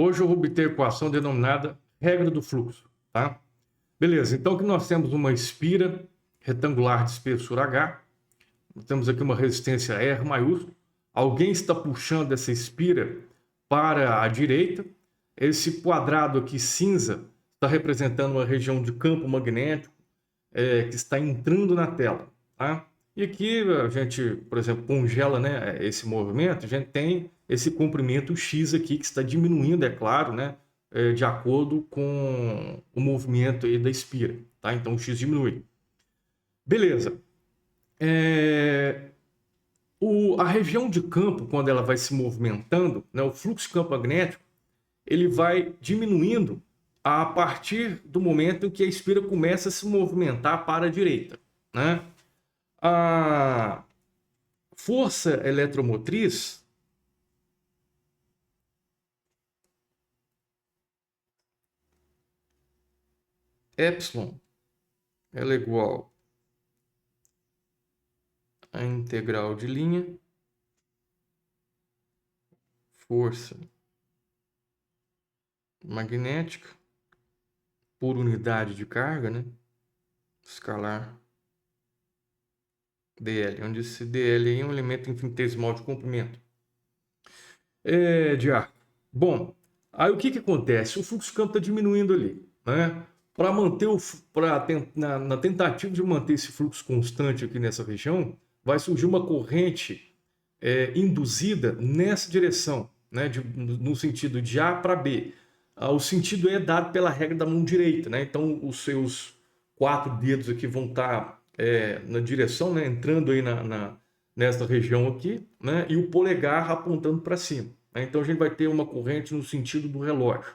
Hoje eu vou obter a equação denominada regra do fluxo, tá? Beleza, então aqui nós temos uma espira retangular de espessura H, nós temos aqui uma resistência R maiúsculo, alguém está puxando essa espira para a direita, esse quadrado aqui cinza está representando uma região de campo magnético que está entrando na tela, tá? E aqui a gente, por exemplo, congela, né, esse movimento, a gente tem esse comprimento X aqui que está diminuindo, é claro, né, de acordo com o movimento aí da espira, tá? Então o X diminui. Beleza. A região de campo, quando ela vai se movimentando, né, o fluxo de campo magnético, ele vai diminuindo a partir do momento em que a espira começa a se movimentar para a direita, né? A força eletromotriz epsilon, ela é igual a integral de linha força magnética por unidade de carga, né? Escalar dl, onde esse dl é um elemento infinitesimal de comprimento de ar. Bom, aí o que acontece? O fluxo de campo está diminuindo ali, né? Para manter na tentativa de manter esse fluxo constante aqui nessa região, vai surgir uma corrente induzida nessa direção, né? No sentido de A para B. O sentido é dado pela regra da mão direita, né? Então os seus 4 dedos aqui vão estar na direção, né? Entrando aí nessa região aqui, né? E o polegar apontando para cima, né? Então a gente vai ter uma corrente no sentido do relógio.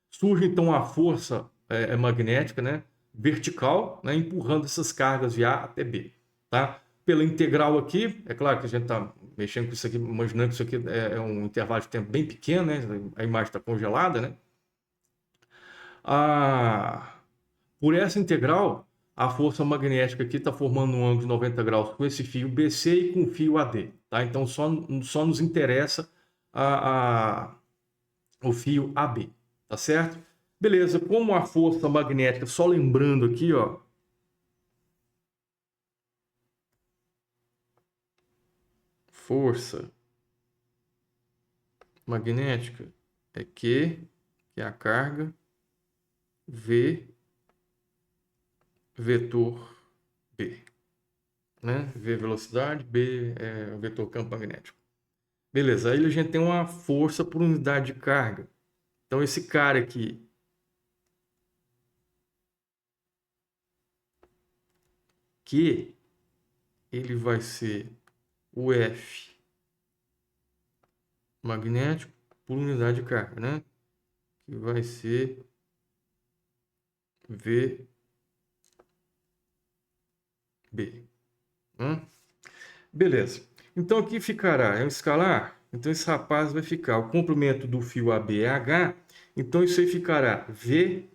Surge então a força magnética, né? Vertical, né? Empurrando essas cargas de A até B, tá? Pela integral aqui, é claro que a gente está mexendo com isso aqui, imaginando que isso aqui é um intervalo de tempo bem pequeno, né? A imagem está congelada, né? Por essa integral, a força magnética aqui está formando um ângulo de 90 graus com esse fio BC e com o fio AD, tá? Então só nos interessa o fio AB, tá certo? Beleza, como a força magnética, só lembrando aqui, ó, força magnética é Q, que é a carga, V vetor B, né? V velocidade, B é o vetor campo magnético. Beleza, aí a gente tem uma força por unidade de carga. Então esse cara aqui, que ele vai ser o F magnético por unidade de carga, né? Que vai ser VB. Beleza. Então aqui ficará, é um escalar. Então esse rapaz vai ficar, o comprimento do fio AB é H. Então isso aí ficará VBH.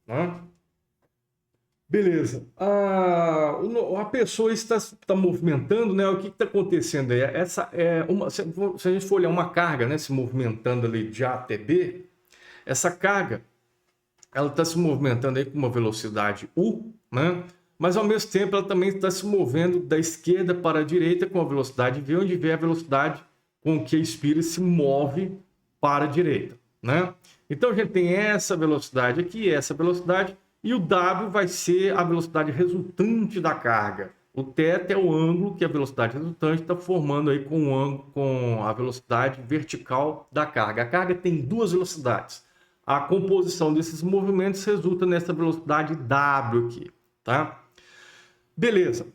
Tá? Beleza. A pessoa está movimentando, né? O que está acontecendo aí? Se a gente for olhar uma carga, né, se movimentando ali de A até B, essa carga ela está se movimentando aí com uma velocidade U, né? Mas ao mesmo tempo ela também está se movendo da esquerda para a direita com a velocidade V, onde vê a velocidade com que a espira se move para a direita, né? Então a gente tem essa velocidade aqui, essa velocidade, e o W vai ser a velocidade resultante da carga. O θ é o ângulo que a velocidade resultante está formando aí com a velocidade vertical da carga. A carga tem 2 velocidades. A composição desses movimentos resulta nessa velocidade W aqui, tá? Beleza.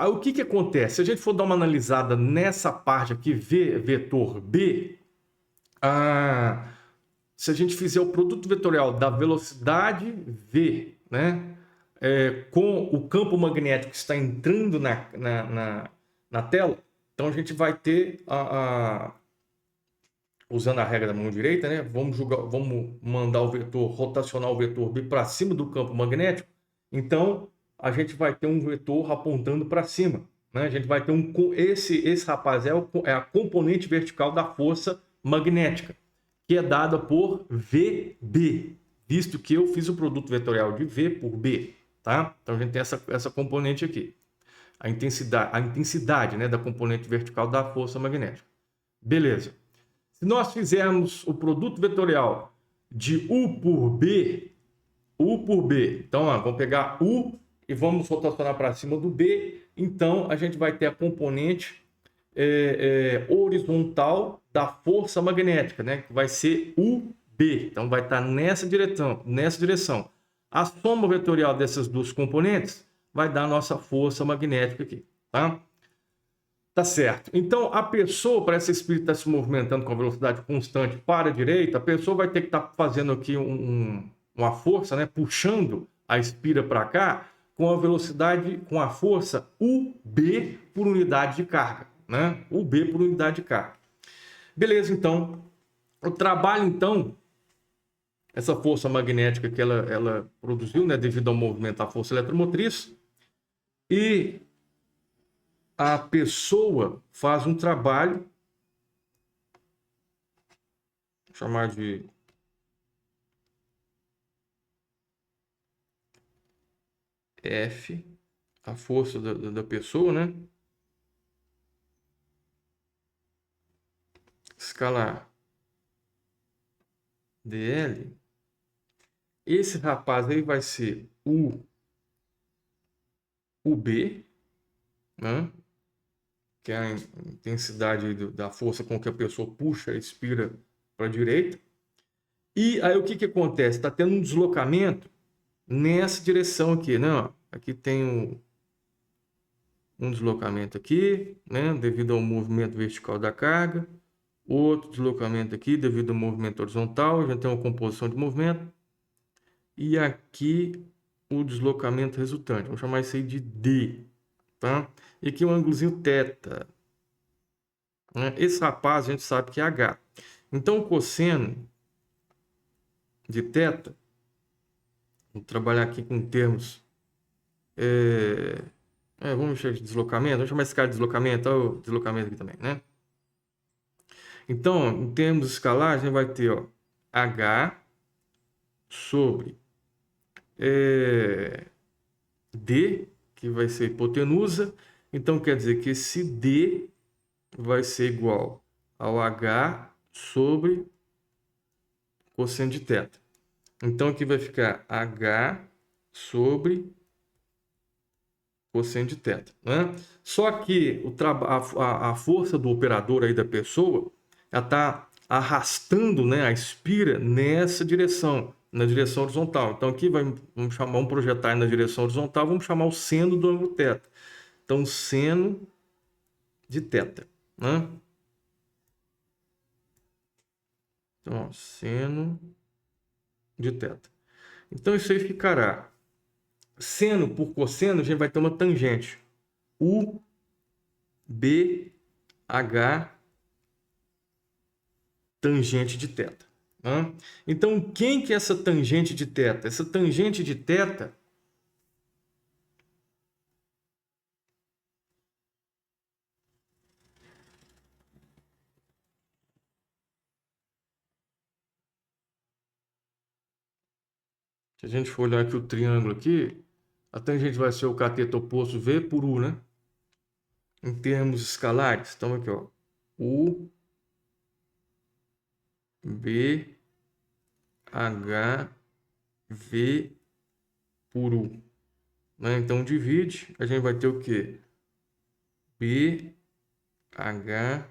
O que acontece? Se a gente for dar uma analisada nessa parte aqui, V vetor B, se a gente fizer o produto vetorial da velocidade V, né, com o campo magnético que está entrando na tela, então a gente vai ter usando a regra da mão direita, né? Vamos mandar o vetor, rotacionar o vetor B para cima do campo magnético. Então, a gente vai ter um vetor apontando para cima, né? A gente vai ter esse rapaz é a componente vertical da força magnética, que é dada por VB, visto que eu fiz o produto vetorial de V por B, tá? Então a gente tem essa componente aqui, a intensidade, né, da componente vertical da força magnética. Beleza. Se nós fizermos o produto vetorial de U por B, então ó, vamos pegar U e vamos rotacionar para cima do B, então a gente vai ter a componente horizontal da força magnética, né? Que vai ser UB. Então vai estar nessa direção. A soma vetorial dessas duas componentes vai dar a nossa força magnética aqui, tá? Tá certo. Então a pessoa, para esse espírito estar se movimentando com velocidade constante para a direita, a pessoa vai ter que estar fazendo aqui uma força, né? Puxando a espira para cá com a velocidade, com a força UB por unidade de carga, né? UB por unidade de carga. Beleza, então. O trabalho, então, essa força magnética que ela produziu, né? Devido ao movimento da força eletromotriz, e a pessoa faz um trabalho, vou chamar de F, a força da pessoa, né? Escalar dl. Esse rapaz aí vai ser UB, né? Que é a intensidade da força com que a pessoa puxa, expira para a direita. E aí o que acontece? Está tendo um deslocamento nessa direção aqui, né? Aqui tem um deslocamento aqui, né? Devido ao movimento vertical da carga. Outro deslocamento aqui devido ao movimento horizontal. Já tem uma composição de movimento. E aqui o deslocamento resultante. Vamos chamar isso aí de D, tá? E aqui um ângulozinho θ. Né? Esse rapaz a gente sabe que é H. Então o cosseno de θ, vou trabalhar aqui com termos. Vamos chamar de deslocamento. Vamos chamar esse cara de deslocamento. Olha o deslocamento aqui também, né? Então, em termos escalares, a gente vai ter H sobre D, que vai ser hipotenusa. Então, quer dizer que esse D vai ser igual ao H sobre cosseno de θ. Então, aqui vai ficar H sobre cosseno de θ, né? Só que a força do operador aí da pessoa, ela está arrastando, né, a espira nessa direção, na direção horizontal. Então aqui vamos projetar na direção horizontal, vamos chamar o seno do ângulo θ. Então seno de θ, né? Então, seno de θ. Então isso aí ficará seno por cosseno, a gente vai ter uma tangente. UBH tangente de θ. Né? Então, quem que é essa tangente de θ? Essa tangente de θ se a gente for olhar aqui o triângulo aqui, a tangente vai ser o cateto oposto V por U, né? Em termos escalares, então aqui, U, B, H, V por U. Né? Então, divide, a gente vai ter o quê? B, H,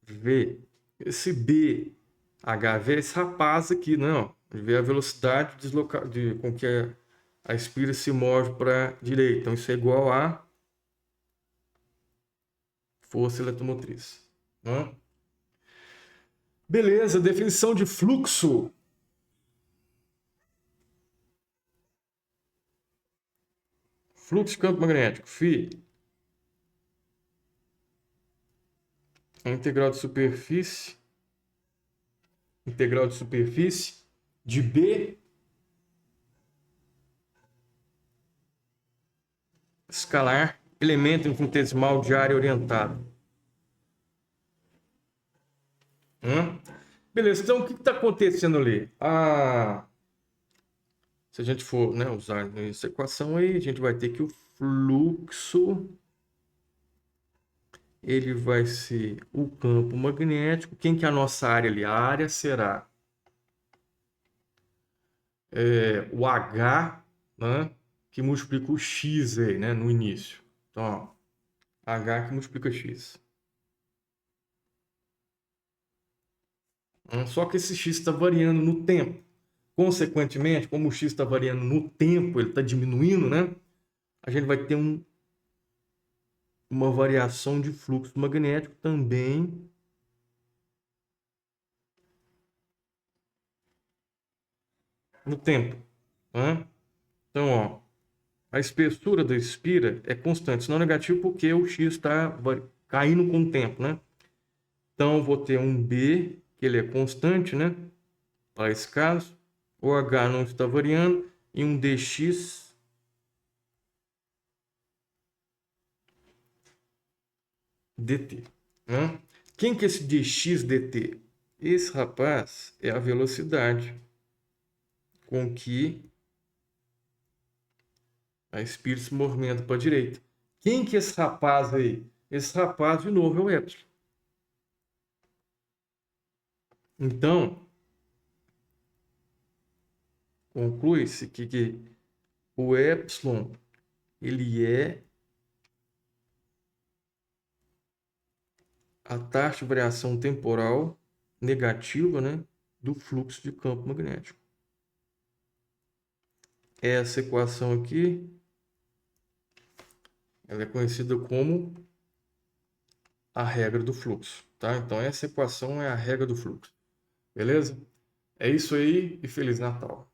V. Esse B, H, V é esse rapaz aqui, né? Ó, ver a velocidade com que a espira se move para a direita. Então, isso é igual a força eletromotriz. Né? Beleza, definição de fluxo. Fluxo de campo magnético, φ. A integral de superfície de B escalar elemento infinitesimal de área orientada. Beleza, então o que está acontecendo ali? Se a gente for, né, usar essa equação aí, a gente vai ter que o fluxo ele vai ser o campo magnético. Quem que é a nossa área ali? A área será o H, né, que multiplica o X aí, né, no início. Então, ó, H que multiplica X. Só que esse X está variando no tempo. Consequentemente, como o X está variando no tempo, ele está diminuindo, né? A gente vai ter uma variação de fluxo magnético também no tempo, né? Então, ó, a espessura da espira é constante, senão negativo porque o X está caindo com o tempo, né? Então, eu vou ter um B, que ele é constante, né? Para esse caso, o H não está variando, e um dx dt, né? Quem que é esse dx dt? Esse rapaz é a velocidade com que a espira se movimenta para a direita. Quem que é esse rapaz aí? Esse rapaz, de novo, é o epsilon. Então, conclui-se que o epsilon ele é a taxa de variação temporal negativa, né, do fluxo de campo magnético. Essa equação aqui ela é conhecida como a regra do fluxo, tá? Então essa equação é a regra do fluxo, beleza? É isso aí e Feliz Natal!